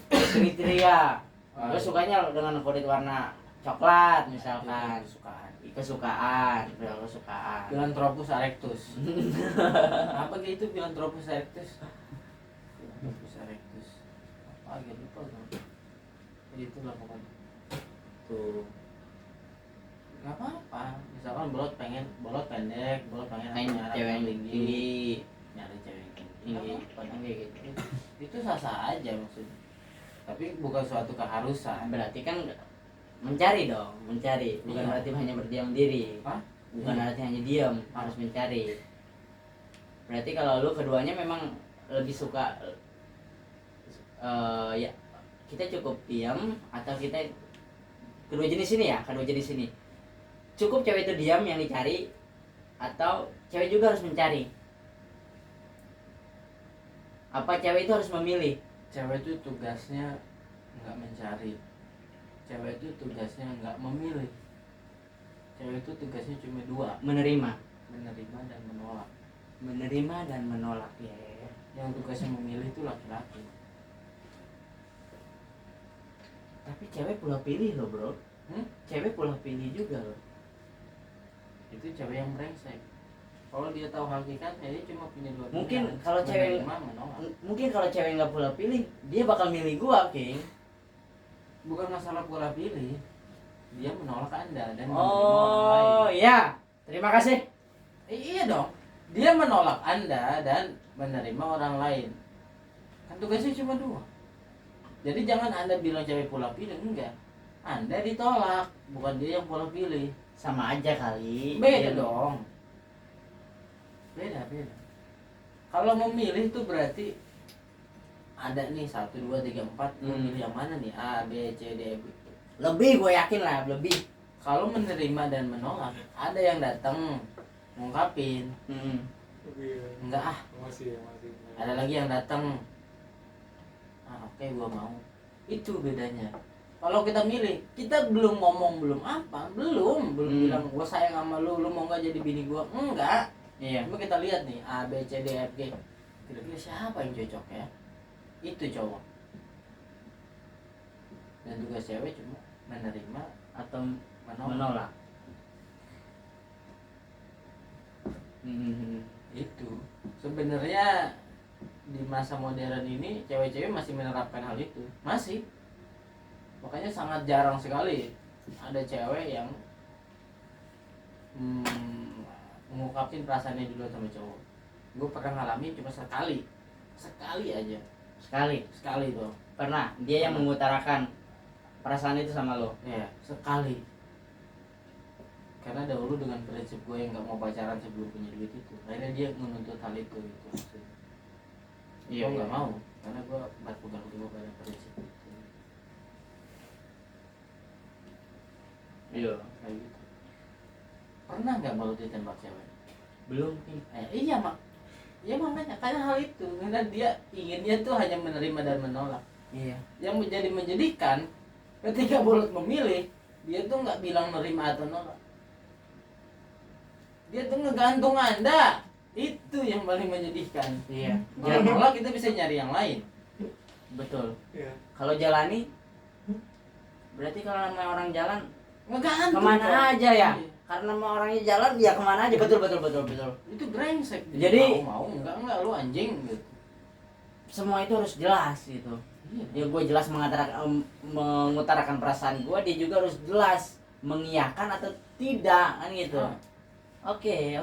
kriteria. Gue sukanya dengan kulit warna coklat misalkan. Kesukaan. Philanthropus erectus. Apa gitu Philanthropus erectus? lupus erectus apa gitu lupa gue. Itulah pokoknya Tuh. nggak apa-apa, misalkan bolot pendek bolot pengen Pengen nyari cewek yang tinggi, tinggi. nyari cewek yang tinggi Tinggi. nggak apa-apa. Tinggi gitu. Itu sah-sah aja maksudnya, tapi bukan suatu keharusan. Berarti kan mencari dong, mencari. Bukan Iya. berarti hanya berdiam diri. Hah? Bukan Iya. berarti hanya diam, harus mencari. Berarti kalau lu keduanya memang lebih suka ya kita cukup diam atau kita kedua jenis ini ya, kedua jenis ini. Cukup cewek itu diam yang dicari atau cewek juga harus mencari? Apa cewek itu harus memilih? Cewek itu tugasnya nggak mencari, cewek itu tugasnya nggak memilih, cewek itu tugasnya cuma dua, Menerima, menerima dan menolak. menerima dan menolak ya. Yang tugasnya memilih itu laki-laki. Tapi cewek pula pilih loh bro. Cewek pula pilih juga loh. Itu cewek yang brengsek. Kalau dia tahu hakikatnya, dia cuma punya dua pilihan. Mungkin kalau cewek menerima, menolak. Mungkin kalau cewek nggak pula pilih, dia bakal milih gua, King. Bukan masalah pola pilih, dia menolak Anda dan menerima orang lain. Oh iya, terima kasih. Iya dong, dia menolak Anda dan menerima orang lain. Kan tugasnya cuma dua. Jadi jangan Anda bilang cewek pola pilih, enggak. Anda ditolak, bukan dia yang pola pilih. Sama aja kali. Beda Dia- dong. Beda. Kalau memilih itu berarti ada nih 1, 2, 3, 4. Memilih yang mana nih? A, B, C, D, E, F. Lebih gue yakin lah, lebih. Kalau menerima dan menolak, ada yang datang ngungkapin, enggak ah. Masih. Ada lagi yang datang, oke gua mau. Itu bedanya. Kalau kita milih, kita belum ngomong belum apa, belum bilang gua sayang sama lu mau nggak jadi bini gua? Enggak. Iya. Cuma kita lihat nih A, B, C, D, F, G. Kira-kira siapa yang cocok ya? Itu cowok. Dan tugas cewek cuma menerima Atau menolak. menolak. Hmm. Itu sebenarnya di masa modern ini cewek-cewek masih menerapkan hal itu, masih. Makanya sangat jarang sekali ada cewek yang mengungkapin perasaannya dulu sama cowok. Gue pernah ngalamin cuma sekali aja, Sekali tuh. pernah dia yang mengutarakan perasaan itu sama lo. Ya sekali. Karena dahulu dengan prinsip gue yang nggak mau pacaran sebelum punya duit itu, akhirnya dia menuntut hal itu gitu maksudnya. Iya, Gue nggak iya. mau karena gue berpegang teguh pada prinsip itu. Iya. Kayak gitu. Pernah nggak baru ditembak cewek? Belum King. Iya mak. Ya makanya karena hal itu, karena dia inginnya tuh hanya menerima dan menolak. Iya. Yang menjadi menjadikan ketika Bolut memilih, dia tuh nggak bilang menerima atau nolak. Dia tuh ngegantung Anda. Itu yang paling menyedihkan. Iya. Kalau nolak kita bisa nyari yang lain. Betul. Iya. Kalau jalani berarti kalau namanya orang jalan Ngegantung. kemana Bro. aja ya? Iya. Karena mau orangnya jalan ya kemana aja. Betul. Itu brengsek. Jadi- mau enggak lu anjing gitu. Semua itu harus jelas gitu. Iya. Ya gue jelas mengutarakan perasaan gue, dia juga harus jelas mengiyakan atau tidak kan gitu. Ah. Oke.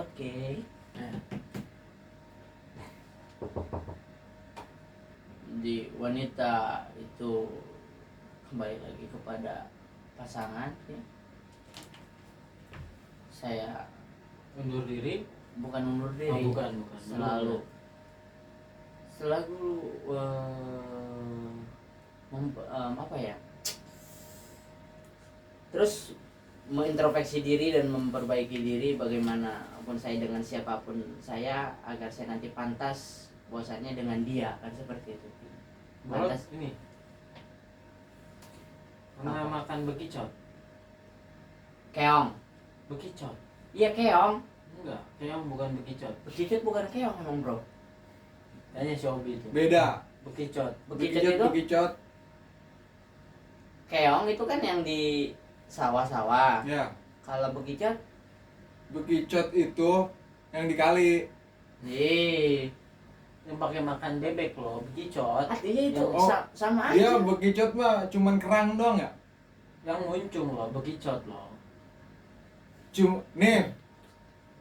Nah, Di wanita itu kembali lagi kepada pasangan ya. Saya undur diri. bukan undur Oh, diri. bukan. Selalu apa ya? Terus mengintrospeksi diri dan memperbaiki diri bagaimanapun saya dengan siapapun saya agar saya nanti pantas bahwasanya dengan dia kan seperti itu. Bolut Pantas. ini. Pernah Apa? makan bekicot? Keong. Bekicot. Iya keong. Enggak, keong bukan bekicot. Bekicot bukan keong emang bro. Tanya si Obi itu. Beda. Bekicot. Bekicot itu Bekicot. keong itu kan yang di sawah-sawah. Ya. Kalau bekicot, Bekicot itu yang di kali. nih yang pakai makan bebek loh, bekicot. Artinya itu Yang- Oh, sama Dia aja. bekicot mah cuman kerang doang ya? Yang muncung loh, bekicot loh. Nih,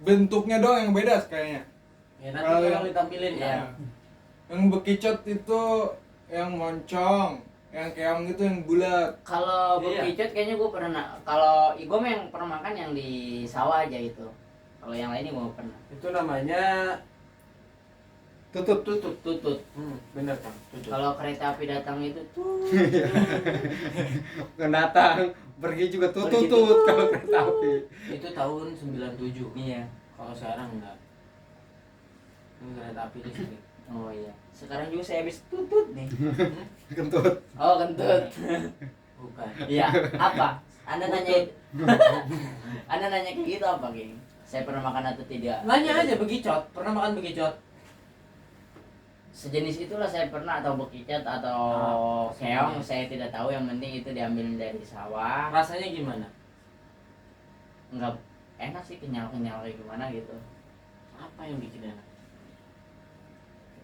bentuknya doang yang beda kayaknya. Ya nanti Kalau kalau yang- ditampilin ya. Nah, yang bekicot itu yang moncong, yang keong itu yang bulat. Kalau Iya. bekicot kayaknya gue pernah. Kalau gue mah yang pernah makan yang di sawah aja itu. Kalau yang lainnya gue pernah. Itu namanya Tutut. Tutut. bener kan, tutut. Kalau kereta api datang itu tuh. Bukan datang, pergi juga Pergi tutut kalau kereta api. Itu tahun 97. Iya. Kalau sekarang enggak. Ini kereta api listrik. Oh iya. Sekarang juga saya habis tutut nih. Kentut. Oh kentut. Bukan. Iya. Apa? Anda nanya. Anda nanya kayak gitu apa gini? Saya pernah makan atau tidak? Nanya aja bekicot, pernah makan bekicot? Sejenis itulah saya pernah, atau bekicot atau keong, saya tidak tahu. Yang penting itu diambil dari sawah. Rasanya gimana? Enggak enak sih, kenyal-kenyal kayak gimana gitu. Apa yang bikin enak?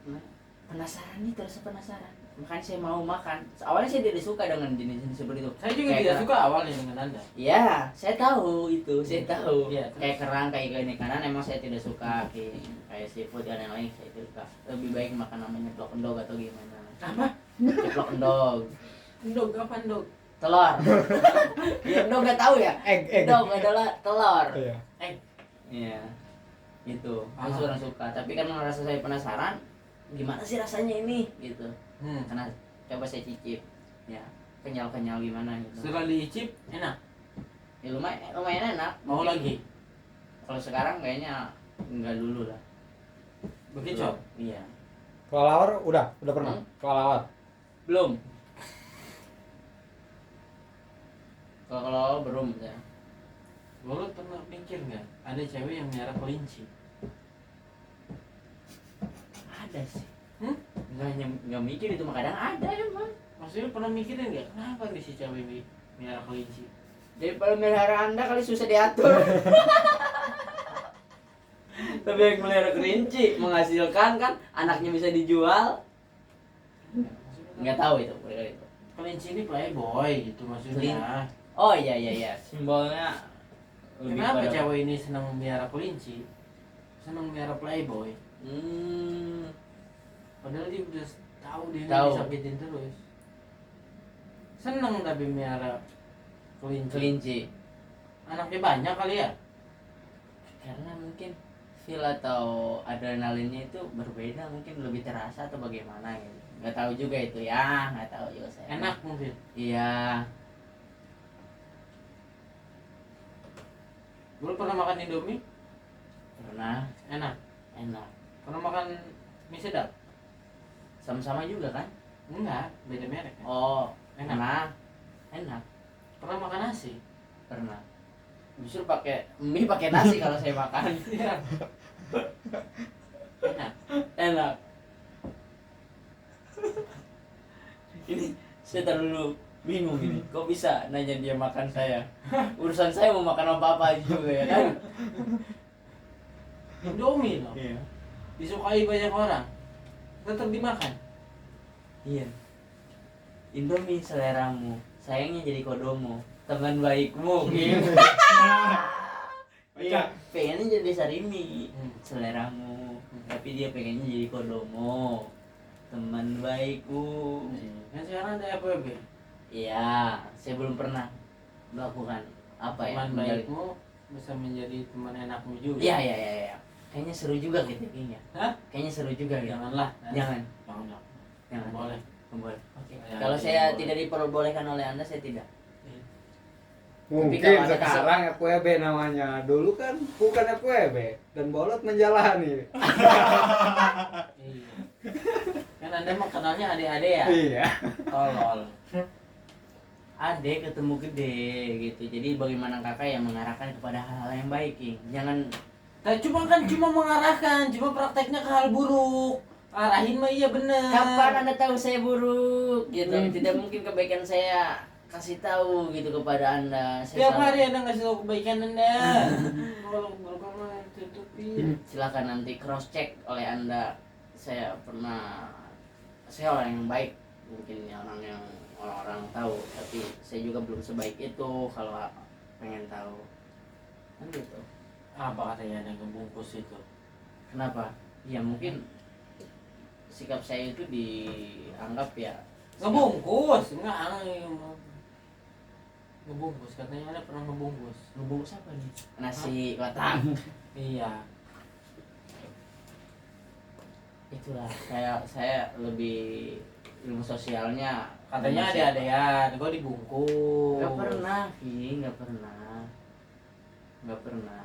Nah, penasaran nih, terus penasaran. Makanya saya mau makan. Awalnya saya tidak suka dengan jenis-jenis seperti itu. Saya juga Kayak tidak kerang. suka awalnya dengan Anda. Iya, saya tahu itu, saya tahu. Iya, Kayak kerang, kayak ikan ikanan emang saya tidak suka. Kayak seafood dan yang lain saya tidak suka. Lebih baik makan namanya ceplok endog atau gimana. Apa? Ceplok endog. Endog apa endog? Telur. Ya endog nggak tahu ya? Egg. Endog adalah telur. Iya. Iya. Itu. Ah. Saya kurang suka. Tapi karena rasa saya penasaran, gimana sih rasanya ini gitu. Karena coba saya cicip. Ya, kenyal-kenyal gimana gitu. Setelah diicip enak. Ya lumayan enak. Mau lagi? Kalau sekarang kayaknya enggak dulu lah. Bekicot. Iya. Kelelawar udah pernah. Kelelawar. Belum. Kalau belum ya. Lu pernah mikir nggak? Ada cewek yang miara kelinci. Ada sih. Nggak Nggak mikir itu, mah kadang ada emang. Maksudnya pernah mikirin nggak? Kenapa nih si cewek miara kelinci? Daripada melihara Anda kali susah diatur. Tapi yang melihara kelinci menghasilkan kan, anaknya bisa dijual. Nggak tahu itu. Kelinci ini playboy gitu maksudnya. Oh iya. Simbolnya lebih Kenapa pada- cewek ini senang miara kelinci? Senang miara playboy. Padahal dia udah tahu dia Tahu. disakitin terus. Seneng tapi miara kelinci. Kelinci. Anaknya banyak kali ya? Karena mungkin feel atau adrenalinnya itu berbeda, mungkin lebih terasa atau bagaimana gitu. Nggak tahu juga itu ya, nggak tahu juga saya. Enak mungkin. Iya. Lu pernah makan Indomie? Pernah. Enak. Enak. Pernah makan mie sedap? Sama-sama juga kan? Enggak, beda merek kan? Oh, Enak. pernah. Enak. Pernah makan nasi? Pernah. Justru pakai mie pakai nasi kalau saya makan. Iya. Enak. Enak. Ini saya tar dulu bingung ini. Kok bisa nanya dia makan saya? Urusan saya mau makan apa-apa juga ya kan? Indomie loh. Iya. Disukai banyak orang. Tetap dimakan. Iya. Indomie seleramu, sayangnya jadi kodomo, teman baikmu gitu. Iya, pengennya jadi sarimi, seleramu, tapi dia pengennya jadi kodomo, teman baikku. Kan sekarang ada FWB. Iya, saya belum pernah melakukan apa ya? Teman baikmu bisa menjadi teman enakmu juga. Iya. Kayaknya seru juga gitu kayaknya. Hah? Kayaknya seru juga gitu. Janganlah. Jangan. Jangan. Jangan. Boleh. Boleh. Oke. Kalau saya tidak diperbolehkan oleh Anda, saya tidak. Mungkin kalau ada sekarang FWB namanya. Dulu kan bukan FWB dan bolot menjalani. Iya. Kan Anda mah kenalnya ade-ade ya? Iya. Tolol. Ade ketemu gede gitu. Jadi bagaimana kakak yang mengarahkan kepada hal-hal yang baik, King. Jangan Cuma mengarahkan, cuma prakteknya ke hal buruk. Arahin mah iya bener. kapan Anda tahu saya buruk gitu. Tidak mungkin kebaikan saya kasih tahu gitu kepada Anda. Saya Tiap selalu- hari Anda ngasih tahu kebaikan Anda. Kalau buruk mah tutupi. silakan nanti cross check oleh Anda saya orang yang baik, mungkin yang orang-orang tahu, tapi saya juga belum sebaik itu kalau pengen tahu kan gitu. Apa katanya ada ngebungkus itu? Kenapa? Ya mungkin sikap saya itu dianggap ya Ngebungkus, enggak ngebungkus, katanya ada pernah ngebungkus. ngebungkus apa nih? Nasi kotak. Iya. Itulah saya lebih ilmu sosialnya Katanya ada-adaan, gua dibungkus. nggak pernah Ki, nggak pernah.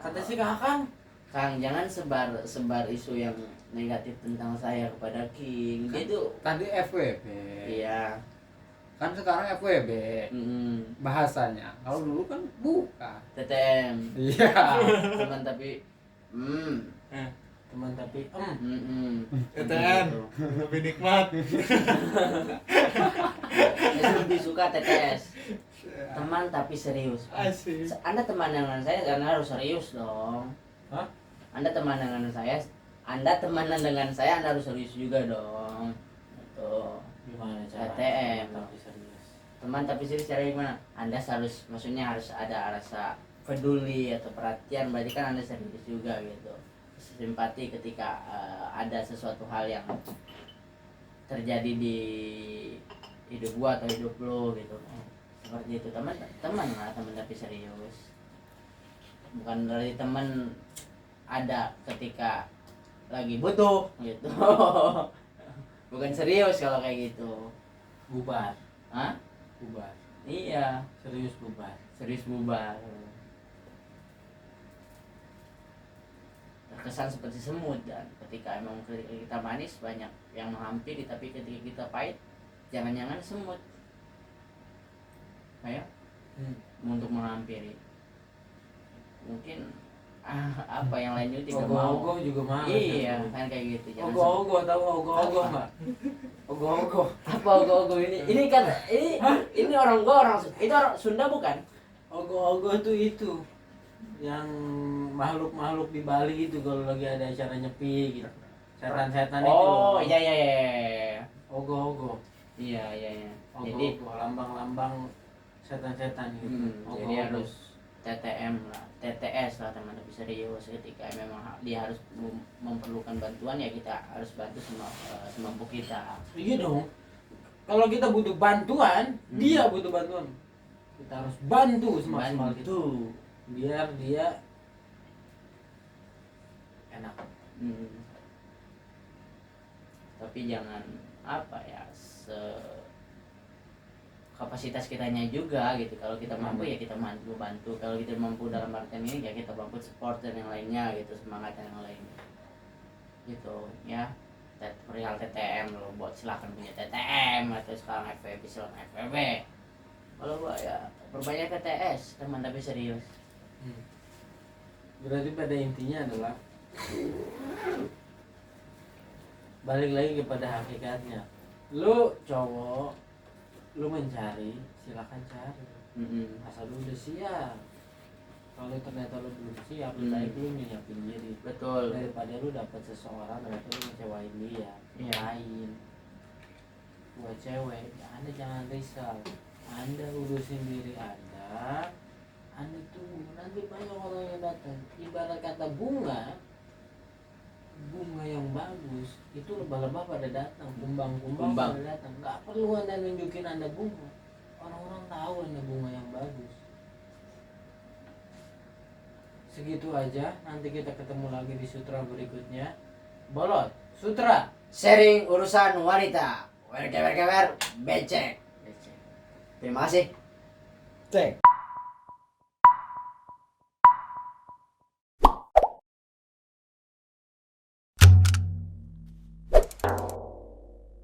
Kata si Kakang. Kang, jangan sebar isu yang negatif tentang saya kepada King. Dia tuh Tadi FWB. iya. Kan sekarang FWB bahasanya. Kalau dulu kan bukan. TTM. Iya. Teman tapi Teman tapi TTM Gitu. lebih nikmat. Saya lebih suka TTS. Teman tapi serius. Asik. Anda teman dengan saya karena harus serius dong. Hah? Anda temenan dengan saya, Anda harus serius juga dong. Gitu. gimana cara? TTM. Tapi serius. Teman tapi serius cara gimana? Anda maksudnya harus ada rasa peduli atau perhatian, berarti kan Anda serius juga gitu. Simpati ketika ada sesuatu hal yang terjadi di hidup gua atau hidup lo gitu. Seperti itu, teman lah, teman tapi serius. Bukan dari teman ada ketika lagi butuh gitu. Bukan serius kalau kayak gitu. Bubar. Hah? Bubar. Iya, Serius bubar. serius bubar. Terkesan seperti semut, dan ketika emang kita manis banyak yang menghampiri, tapi ketika kita pahit jangan-jangan semut. Ayo, untuk menghampiri. Mungkin apa yang lain juga mau. Ogoh juga mau. Iya, kan kayak gitu. Jangan Ogoh tahu ogoh enggak? Ogoh. apa ogoh ini kan ini orang itu orang Sunda bukan? Ogoh tuh itu yang makhluk di Bali itu kalau lagi ada acara nyepi gitu. Setan-setan itu. Oh, iya. Ogoh. Iya. Jadi Ogoh lambang-lambang setan-setan gitu. jadi harus TTM lah, TTS lah, teman tapi serius. Ketika memang dia harus memerlukan bantuan, ya kita harus bantu semampu kita. Iya dong. Kalau kita butuh bantuan, dia butuh bantuan. Kita harus bantu semaksimal kita. Bantu. Biar dia enak. Tapi jangan kapasitas kitanya juga gitu. Kalau kita mampu ya kita bantu. Kalau kita mampu dalam artian ini ya kita bantu support dan yang lainnya gitu, semangat dan yang lainnya gitu ya. Perihal TTM lo buat silakan punya TTM, atau sekarang FVB silakan FVB. Kalau gua ya perbanyak TTS, teman tapi serius. Berarti pada intinya adalah balik lagi kepada hakikatnya. Lu cowok, lu mencari, silakan cari. Asal lu udah siap. Kalau ternyata lu belum siap, lebih baik lu nyiapin diri. Betul. Daripada lu dapat seseorang ternyata lu ngecewain dia. Iya. Lain. Buat cewek, Anda jangan risau. Anda urusin diri Anda tunggu, nanti banyak orang yang datang. Ibarat kata bunga yang bagus itu lebah-lebah pada datang, kumbang pada datang. Nggak perlu Anda nunjukin Anda bunga, orang-orang tahu Anda bunga yang bagus. Segitu aja, nanti kita ketemu lagi di sutra berikutnya. Bolot Sutra, Sharing urusan wanita. Welcome, becek. Terima kasih. Cek.